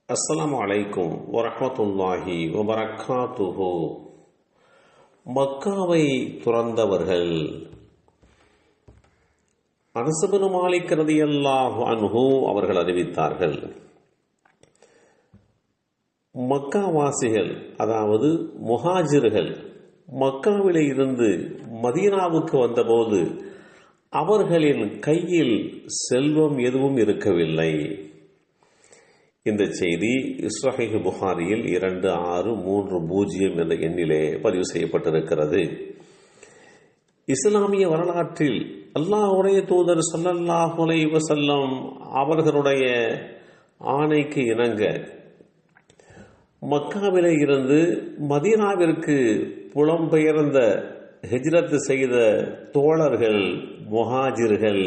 அஸ்ஸலாமு அலைக்கும் வரஹ்மத்துல்லாஹி வபரகாத்துஹு. மக்காவை துறந்தவர்கள் அனஸ் இப்னு மாலிக் ரலியல்லாஹு அன்ஹு அவர்கள் அறிவித்தார்கள், மக்காவாசிகள் அதாவது முஹாஜிர்கள் மக்காவிலே இருந்து மதீனாவுக்கு வந்தபோது அவர்களின் கையில் செல்வம் எதுவும் இருக்கவில்லை. இந்த செய்தி ஸஹீஹ் புகாரியில் 2630 என்ற எண்ணிலே பதிவு செய்யப்பட்டிருக்கிறது. இஸ்லாமிய வரலாற்றில் அல்லாஹ்வுடைய தூதர் ஸல்லல்லாஹு அலைஹி வஸல்லம் அவர்களுடைய ஆணைக்கு இணங்க மக்காவிலே இருந்து மதீனாவிற்கு புலம்பெயர்ந்த ஹிஜ்ரத் செய்த தோழர்கள் முஹாஜிர்கள்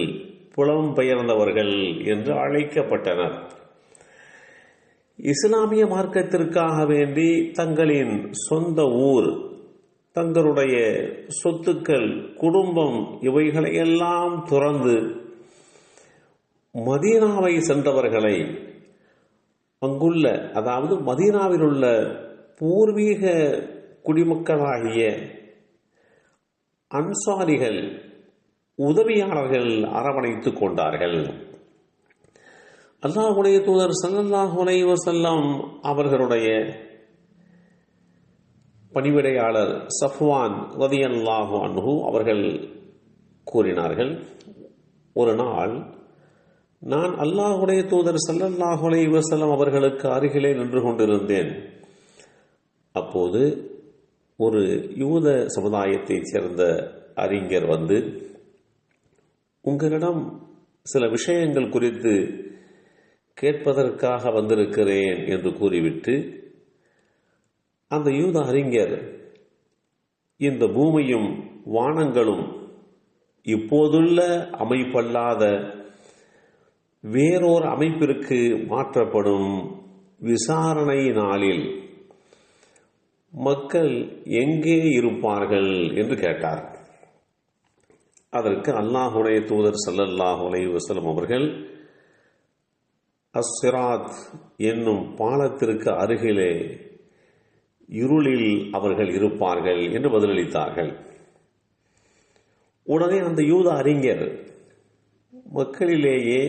புலம்பெயர்ந்தவர்கள் என்று அழைக்கப்பட்டனர். இஸ்லாமிய மார்க்கத்திற்காக வேண்டி தங்களின் சொந்த ஊர், தங்களுடைய சொத்துக்கள், குடும்பம் இவைகளையெல்லாம் துறந்து மதீனாவை சென்றவர்களை அங்குள்ள அதாவது மதீனாவில் உள்ள பூர்வீக குடிமக்களாகிய அன்சாரிகள் உதவியாளர்கள் அரவணைத்துக் கொண்டார்கள். அல்லாஹ்வுடைய தூதர் ஸல்லல்லாஹு அலைஹி வஸல்லம் அவர்களுடைய பணிவிடையாளர் சஃப்வான் ரலியல்லாஹு அன்ஹு அவர்கள் கூறினார்கள், ஒரு நாள் நான் அல்லாஹ்வுடைய தூதர் ஸல்லல்லாஹு அலைஹி வஸல்லம் அவர்களுக்கு அருகிலே நின்று கொண்டிருந்தேன். அப்போது ஒரு யூத சமுதாயத்தைச் சேர்ந்த அறிஞர் வந்து, உங்களிடம் சில விஷயங்கள் குறித்து கேட்பதற்காக வந்திருக்கிறேன் என்று கூறிவிட்டு அந்த யூத அறிஞர், இந்த பூமியும் வானங்களும் இப்போதுள்ள அமைப்பல்லாத வேறொரு அமைப்பிற்கு மாற்றப்படும் விசாரணை நாளில் மக்கள் எங்கே இருப்பார்கள் என்று கேட்டார். அதற்கு அல்லாஹ்வுடைய தூதர் ஸல்லல்லாஹு அலைஹி வஸல்லம் அவர்கள் அஸ்ஸிராத் என்னும் பாலத்திற்கு அருகிலே இருளில் அவர்கள் இருப்பார்கள் என்று பதிலளித்தார்கள். உடனே அந்த யூத அறிஞர், மக்களிலேயே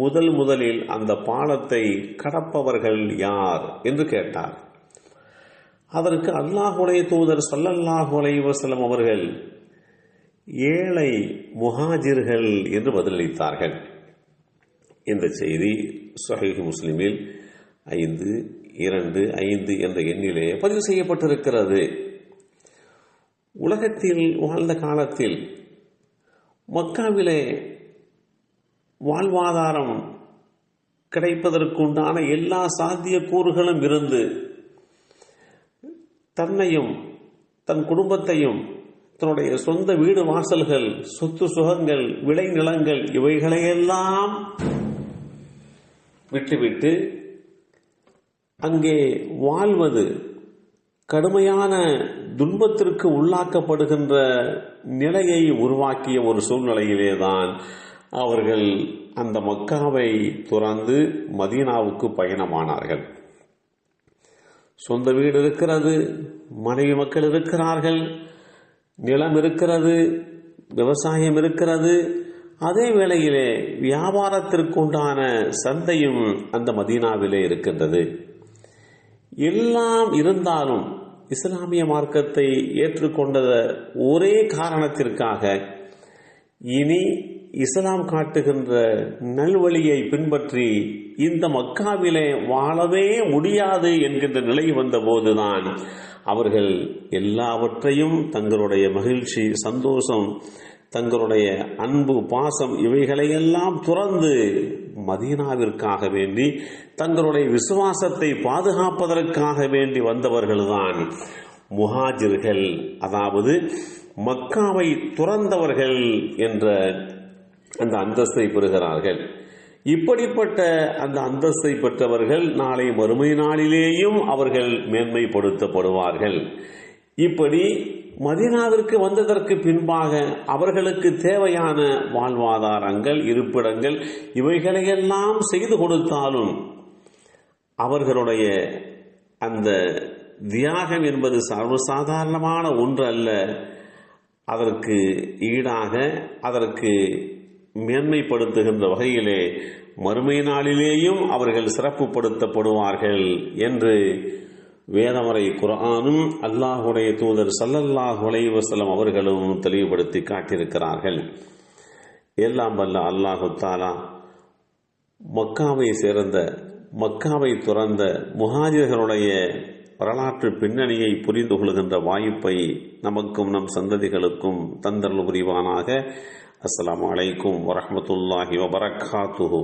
முதலில் அந்த பாலத்தை கடப்பவர்கள் யார் என்று கேட்டார். அதற்கு அல்லாஹ்வுடைய தூதர் ஸல்லல்லாஹு அலைஹி வஸல்லம் அவர்கள் ஏழை முஹாஜிர்கள் என்று பதிலளித்தார்கள். இந்த செய்தி ஸஹீஹ் முஸ்லிமில் 525 என்ற எண்ணிலே பதிவு செய்யப்பட்டிருக்கிறது. உலகத்தில் வாழ்ந்த காலத்தில் மக்காவிலே வாழ்வாதாரம் கிடைப்பதற்குண்டான எல்லா சாத்தியக்கூறுகளும் இருந்து தன்னையும் தன் குடும்பத்தையும் தன்னுடைய சொந்த வீடு வாசல்கள், சொத்து சுகங்கள், விளைநிலங்கள் இவைகளையெல்லாம் விட்டுவிட்டு அங்கே வாழ்வது கடுமையான துன்பத்திற்கு உள்ளாக்கப்படுகின்ற நிலையை உருவாக்கிய ஒரு சூழ்நிலையிலேதான் அவர்கள் அந்த மக்காவை துறந்து மதீனாவுக்கு பயணமானார்கள். சொந்த வீடு இருக்கிறது, மனைவி மக்கள் இருக்கிறார்கள், நிலம் இருக்கிறது, விவசாயம் இருக்கிறது, அதே வேளையிலே வியாபாரத்திற்குண்டான சந்தையும் அந்த மதீனாவிலே இருக்கின்றது. எல்லாம் இருந்தாலும் இஸ்லாமிய மார்க்கத்தை ஏற்றுக்கொண்ட ஒரே காரணத்திற்காக இனி இஸ்லாம் காட்டுகின்ற நல்வழியை பின்பற்றி இந்த மக்காவிலே வாழவே முடியாது என்கின்ற நிலை வந்த போதுதான் அவர்கள் எல்லாவற்றையும் தங்களுடைய மகிழ்ச்சி, சந்தோஷம், தங்களுடைய அன்பு, பாசம் இவைகளையெல்லாம் துறந்து மதீனாவிற்காக வேண்டி தங்களுடைய விசுவாசத்தை பாதுகாப்பதற்காக வேண்டி வந்தவர்கள்தான் முஹாஜிர்கள், அதாவது மக்காவை துறந்தவர்கள் என்ற அந்த அந்தஸ்தை பெறுகிறார்கள். இப்படிப்பட்ட அந்த அந்தஸ்தை பெற்றவர்கள் நாளை மறுமை நாளிலேயும் அவர்கள் மேன்மைப்படுத்தப்படுவார்கள். இப்படி மதீனாவிற்கு வந்ததற்கு பின்பாக அவர்களுக்கு தேவையான வாழ்வாதாரங்கள், இருப்பிடங்கள் இவைகளையெல்லாம் செய்து கொடுத்தாலும் அவர்களுடைய அந்த தியாகம் என்பது சர்வசாதாரணமான ஒன்று அல்ல. அதற்கு ஈடாக அதற்கு மேன்மைப்படுத்துகின்ற வகையிலே மறுமை நாளிலேயும் அவர்கள் சிறப்புப்படுத்தப்படுவார்கள் என்று வேதமறை குர்ஆனும் அல்லாஹுடைய தூதர் ஸல்லல்லாஹு அலைஹி வஸல்லம் அவர்களும் தெளிவுபடுத்தி காட்டியிருக்கிறார்கள். எல்லாம் வல்ல அல்லாஹு தஆலா மக்காவை சேர்ந்த, மக்காவை துறந்த முஹாஜிர்களுடைய வரலாற்று பின்னணியை புரிந்து கொள்கின்ற வாய்ப்பை நமக்கும் நம் சந்ததிகளுக்கும் தந்தருள் புரிவானாக. அஸ்ஸலாமு அலைக்கும் வரஹ்மத்துல்லாஹி வபரகாத்துஹு.